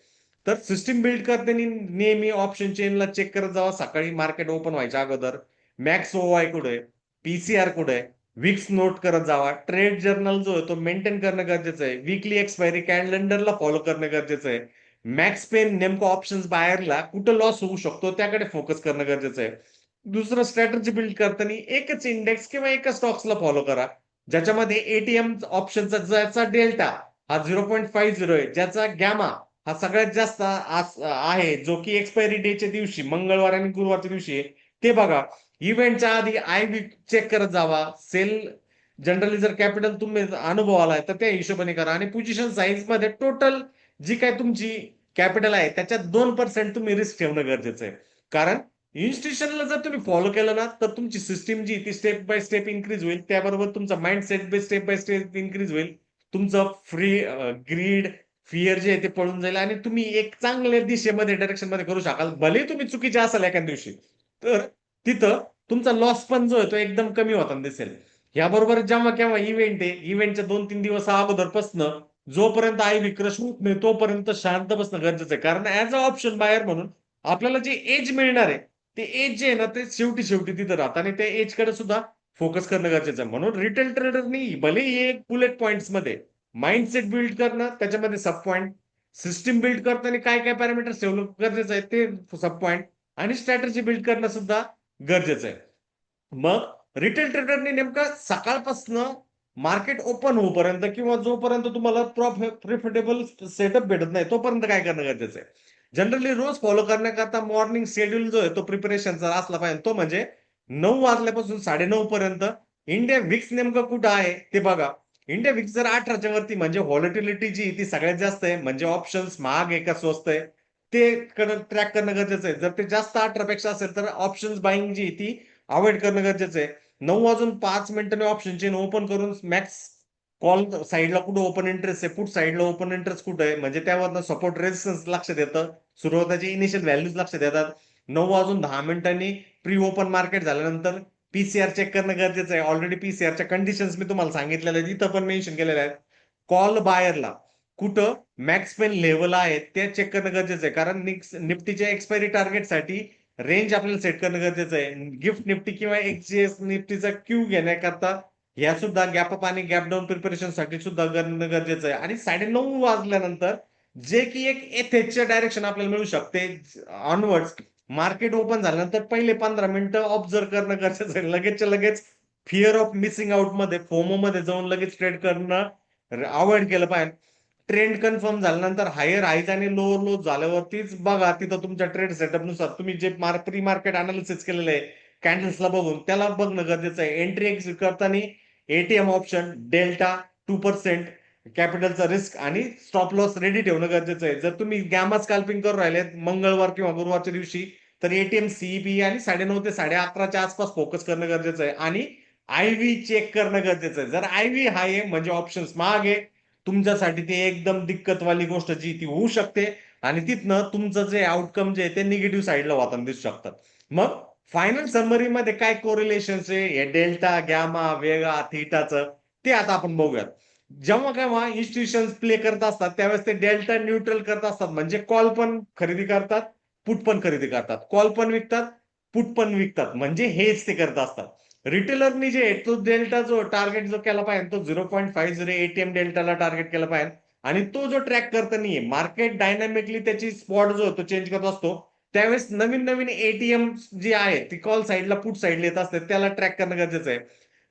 [SPEAKER 1] तर सिस्टीम बिल्ड करताना नेहमी ऑप्शन चेनला चेक करत जावा सकाळी मार्केट ओपन व्हायच्या अगोदर. मॅक्स ओवाय कुठे, पीसीआर कुठे, विक्स नोट करत जावा. ट्रेड जर्नल जो आहे तो मेंटेन करणं गरजेचं आहे. वीकली एक्सपायरी कॅलेंडरला फॉलो करणं गरजेचं आहे. मॅक्स पेन नेमकं ऑप्शन्स बाहेरला कुठं लॉस होऊ शकतो त्याकडे फोकस करणं गरजेचं आहे. दुसरं स्ट्रॅटेजी बिल्ड करताना एकच इंडेक्स किंवा एकच स्टॉक्सला फॉलो करा ज्याच्यामध्ये एटीएम ऑप्शनचा ज्याचा डेल्टा हा 0.50 आहे, ज्याचा गॅमा हा सगळ्यात जास्त आहे जो की एक्सपायरी डेच्या दिवशी मंगळवार आणि गुरुवारच्या दिवशी आहे ते बघा. इव्हेंटच्या आधी आय वीक चेक करत जावा. सेल जनरली जर कॅपिटल तुम्ही अनुभव आलाय तर त्या हिशोबाने करा आणि पोझिशन साईज मध्ये टोटल जी काय तुमची कॅपिटल आहे त्याच्यात 2% तुम्ही रिस्क ठेवणं गरजेचं आहे. कारण इन्स्टिट्यूशनला जर तुम्ही फॉलो केलं ना तर तुमची सिस्टीम जी ती स्टेप बाय स्टेप इन्क्रीज होईल. त्याबरोबर तुमचा mindset step by step increase होईल. तुमचं फ्री ग्रीड फिअर जे आहे ते पळून जाईल आणि तुम्ही एक चांगल्या दिशेमध्ये डायरेक्शन मध्ये करू शकाल. भले तुम्ही चुकीचे असाल एका दिवशी तर तिथं तुमचा लॉस पण जो आहे तो एकदम कमी होताना दिसेल. याबरोबर जेव्हा केव्हा इव्हेंट आहे इव्हेंटच्या 2-3 दिवस अगोदरपासून जोपर्यंत आय विक्रश होत नाही तोपर्यंत शांत बसणं गरजेचं आहे. कारण ऍज अ ऑप्शन बायर म्हणून आपल्याला जे एज मिळणार आहे ते एज जे आहे ना ते शेवटी शेवटी तिथं राहतं आणि त्या एज कडे सुद्धा फोकस करणं गरजेचं आहे. म्हणून रिटेल ट्रेडरनी भले एक बुलेट पॉइंट्स मध्ये माइंडसेट बिल्ड करणं त्याच्यामध्ये सब पॉइंट, सिस्टीम बिल्ड करताना काय काय पॅरामीटर्स ठेवणं गरजेचं आहे ते सब पॉइंट आणि स्ट्रॅटेजी बिल्ड करणं सुद्धा गरजेचं आहे. मग रिटेल ट्रेडरने नेमका सकाळपासून मार्केट ओपन होऊपर्यंत किंवा जोपर्यंत तुम्हाला प्रॉफिटेबल सेटअप भेटत नाही तोपर्यंत काय करणं गरजेचं आहे? जनरली रोज फॉलो करण्याकरता मॉर्निंग शेड्यूल जो आहे तो प्रिपरेशनचा असला पाहिजे. तो म्हणजे 9 वाजल्यापासून 9:30 पर्यंत इंडिया विक्स नेमकं कुठं आहे ते बघा. इंडिया विक्स जर 18च्या वरती म्हणजे व्हॉलिटिलिटी जी ती सगळ्यात जास्त आहे म्हणजे ऑप्शन्स महाग आहे का स्वस्त आहे ते ट्रॅक करणं गरजेचं आहे. जर ते जास्त 18 पेक्षा असेल तर ऑप्शन्स बाईंग जी ती अवॉइड करणं गरजेचं आहे. 9 वाजून 5 मिनिटांनी ऑप्शन चेन ओपन करून मॅक्स कॉल साईडला कुठं ओपन इंटरेस्ट आहे, पुट साईडला ओपन इंटरेस्ट कुठं आहे म्हणजे त्यावरनं सपोर्ट रेजिस्टन्स लक्षात येतं. सुरुवातीचे इनिशियल व्हॅल्यूज लक्षात येतात. 9 वाजून 10 मिनिटांनी प्री ओपन मार्केट झाल्यानंतर पीसीआर चेक करणं गरजेचं आहे. ऑलरेडी पीसीआरच्या कंडिशन्स मी तुम्हाला सांगितलेल्या आहेत इथं पण मेन्शन केलेल्या आहेत. कॉल बायरला कुठं मॅक्स पेन लेवल आहे ते चेक करणं गरजेचं आहे. कारण निफ्टीच्या एक्सपायरी टार्गेटसाठी रेंज आपल्याला सेट करणं गरजेचं आहे. गिफ्ट निफ्टी किंवा एक्सजीएस निफ्टीचा क्यू घेण्याकरता या सुद्धा गॅप अप आणि गॅप डाऊन प्रिपरेशन साठी सुद्धा करणं गरजेचं आहे. आणि 9:30 वाजल्यानंतर जे की एक एथेच्या डायरेक्शन आपल्याला मिळू शकते ऑनवर्ड्स मार्केट ओपन झाल्यानंतर पहिले 15 मिनिटं ऑब्झर्व करणं गरजेचं आहे. लगेचच्या लगेच फिअर ऑफ मिसिंग आउट मध्ये फोमो मध्ये जाऊन लगेच ट्रेड करणं अवॉइड केलं पाहिजे. ट्रेंड कन्फर्म झाल्यानंतर हायर हाईज आणि लोअर लो झाल्यावरतीच बघा तिथं तुमच्या ट्रेड सेटअप नुसार तुम्ही जे प्री मार्केट अनालिसिस केलेलं आहे कॅन्डल्सला बघून त्याला बघणं गरजेचं आहे. एंट्री एक्झिट करताना एटीएम ऑप्शन डेल्टा 2% कॅपिटलचा रिस्क आणि स्टॉप लॉस रेडी ठेवणं गरजेचं आहे. जर तुम्ही गॅमा स्कॅल्पिंग करून राहिले मंगळवार किंवा गुरुवारच्या दिवशी तर एटीएम सीईपी आणि 9:30 ते 11:30च्या आसपास फोकस करणं गरजेचं आहे. आणि आयव्ही चेक करणं गरजेचं आहे. जर आयव्ही हाय आहे म्हणजे ऑप्शन्स महाग आहे. तुमच्यासाठी ते एकदम दिक्कतवाली गोष्ट जी ती होऊ शकते आणि तिथनं तुमचं जे आउटकम जे आहे ते निगेटिव्ह साईडला वाहताना दिसू शकतात. मग फायनल समरी मध्ये काय कोरिलेशन्स आहे हे डेल्टा, गॅमा, वेगा, थीटाचं ते आता आपण बघूयात. जेव्हा केव्हा इन्स्टिट्यूशन प्ले करत असतात त्यावेळेस ते डेल्टा न्यूट्रल करत असतात, म्हणजे कॉल पण खरेदी करतात, पुट पण खरेदी करतात, कॉल पण विकतात, पुट पण विकतात, म्हणजे हेच ते करत असतात. रिटेलरनी जे तो डेल्टा जो टार्गेट जो केला पाहिजे तो 0.50 एटीएम डेल्टाला टार्गेट केला पाहिजे आणि तो जो ट्रॅक करता नाहीये, मार्केट डायनामिकली त्याची स्पॉट जो तो चेंज करत असतो त्यावेळेस नवीन नवीन एटीएम जी आहे ती कॉल साईडला पुट साईडला येत असते, त्याला ट्रॅक करणं गरजेचं आहे.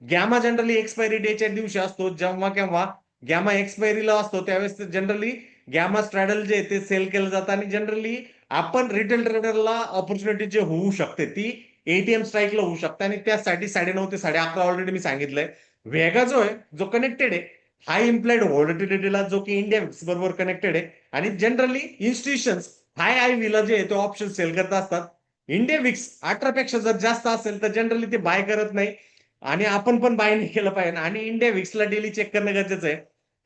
[SPEAKER 1] गॅमा जनरली एक्सपायरी डेच्या दिवशी असतो, जेव्हा केव्हा गॅमा एक्सपायरीला असतो त्यावेळेस जनरली गॅमा स्ट्रॅडल जे ते सेल केलं जातं आणि जनरली आपण रिटेल ट्रेडरला ऑपॉर्च्युनिटी जे होऊ शकते ती एटीएम स्ट्राईकला होऊ शकते आणि त्यासाठी 9:30 ते 11:30 ऑलरेडी मी सांगितलंय. व्हेगा जो आहे जो कनेक्टेड आहे हाय इम्प्लाइड व्हॉलटिलिटीला जो की इंडिया बरोबर कनेक्टेड आहे आणि जनरली इन्स्टिट्यूशन्स हाय आय व्हीला जे आहे ते ऑप्शन सेल करत असतात. इंडिया विक्स 18 पेक्षा जर जास्त असेल तर जनरली ते बाय करत नाही आणि आपण पण बाय नाही केलं पाहिजे आणि इंडिया विक्सला डेली चेक करणं गरजेचं आहे.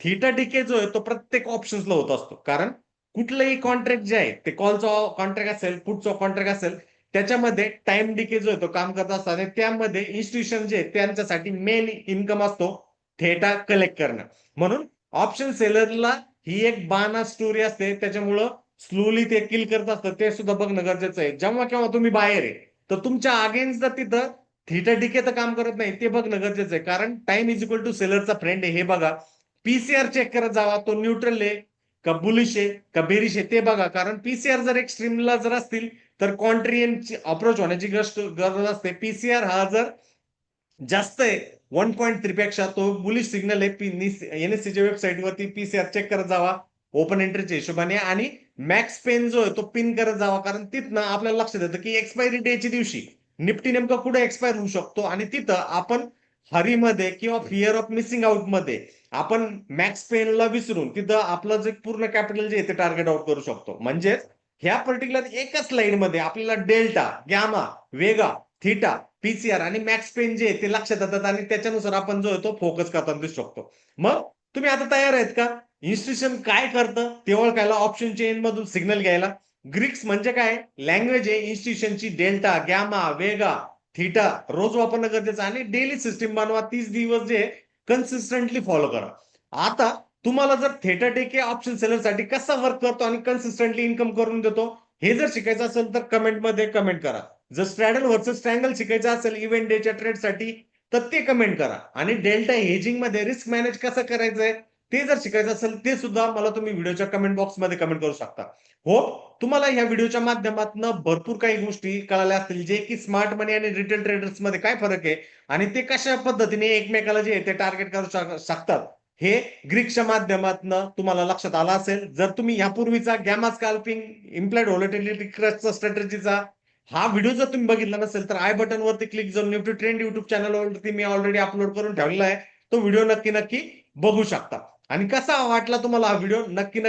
[SPEAKER 1] थीटा डिके जो आहे तो प्रत्येक ऑप्शन्सला होत असतो, कारण कुठलंही कॉन्ट्रॅक्ट जे आहे ते कॉलचा कॉन्ट्रॅक्ट असेल पुटचा कॉन्ट्रॅक्ट असेल त्याच्यामध्ये टाइम डिके जो आहे तो काम करत असतो आणि त्यामध्ये इन्स्टिट्यूशन जे त्यांच्यासाठी मेन इन्कम असतो थेटा कलेक्ट करणं. म्हणून ऑप्शन सेलरला ही एक बाना स्टोरी असते, त्याच्यामुळं स्लोली ते किल करत असतं ते सुद्धा बघणं गरजेचं आहे. जेव्हा केव्हा तुम्ही बाहेर आहे तर तुमच्या अगेन्स्ट तिथं थीटा डिके तर काम करत नाही ते बघणं गरजेचं आहे, कारण टाइम इज इक्वल टू सेलरचा फ्रेंड आहे हे बघा. पीसीआर चेक करत जावा, तो न्यूट्रल आहे का बुलिश आहे का बेरिश आहे ते बघा, कारण पीसीआर जर एक्स्ट्रीमला जर असतील तर कॉन्ट्रियनची अप्रोच होण्याची गरज असते. पीसीआर हा जर जास्त आहे 1.3 पेक्षा तो बुलिश सिग्नल आहे. एनएससीच्या वेबसाईटवरती पीसीआर चेक करत जावा ओपन एंट्रीच्या हिशोबाने आणि मॅक्स पेन जो आहे तो पिन करत जावा, कारण तिथनं आपल्याला लक्षात येतं की एक्सपायरी डेच्या दिवशी निफ्टी नेमका कुठे एक्सपायर होऊ शकतो आणि तिथं आपण हरीमध्ये किंवा फिअर ऑफ मिसिंग आउट मध्ये आपण मॅक्स पेनला विसरून तिथं आपलं जे पूर्ण कॅपिटल जे आहे ते टार्गेट आउट करू शकतो. म्हणजेच ह्या पर्टिक्युलर एकाच लाईन मध्ये आपल्याला डेल्टा, गॅमा, वेगा, थीटा, पीसीआर आणि मॅक्स पेन जे आहे ते लक्षात येतात आणि त्याच्यानुसार आपण जो आहे तो फोकस करताना दिसू शकतो. मग तुम्ही आता तयार आहेत का इन्स्टिट्यूशन काय करतं ते ओळखायला, ऑप्शन चेन मधून सिग्नल घ्यायला? ग्रीक्स म्हणजे काय लँग्वेज आहे इन्स्टिट्यूशनची, डेल्टा, गॅमा, वेगा, थीटा रोज वापरणं गरजेचं आणि डेली सिस्टीम बनवा, 30 दिवस जे कन्सिस्टंटली फॉलो करा. आता तुम्हाला जर थेटा टेके ऑप्शन सेलरसाठी कसा वर्क करतो आणि कन्सिस्टंटली इन्कम करून देतो हे जर शिकायचं असेल तर कमेंटमध्ये कमेंट करा. जर स्ट्रॅडल व्हर्सेस ट्रँगल शिकायचं असेल इव्हेंट डेच्या ट्रेडसाठी तर ते कमेंट करा आणि डेल्टा हेजिंग मध्ये रिस्क मॅनेज कसं करायचंय ते जर शिकायचं असेल ते सुद्धा मला तुम्ही व्हिडिओच्या कमेंट बॉक्समध्ये कमेंट करू शकता. हो, तुम्हाला या व्हिडिओच्या माध्यमातून भरपूर काही गोष्टी कळाल्या असतील जे की स्मार्ट मनी आणि रिटेल ट्रेडर्स मध्ये काय फरक आहे आणि ते कशा पद्धतीने एकमेकाला जे ते टार्गेट करू शकतात हे ग्रीकच्या माध्यमातून तुम्हाला लक्षात आलं असेल. जर तुम्ही यापूर्वीचा गॅमा स्कॅल्पिंग, इम्प्लाइड व्हॉलटिलिटी क्रॅशचा स्ट्रॅटेजीचा हा व्हिडिओ जर तुम्ही बघितला नसेल तर आय बटन वरती क्लिक करून निफ्टी ट्रेंड युट्यूब चॅनलवरती मी ऑलरेडी अपलोड करून ठेवलेला आहे, तो व्हिडिओ नक्की नक्की बघू शकता. आणि कसा वाटला तुम्हाला हा व्हिडिओ नक्की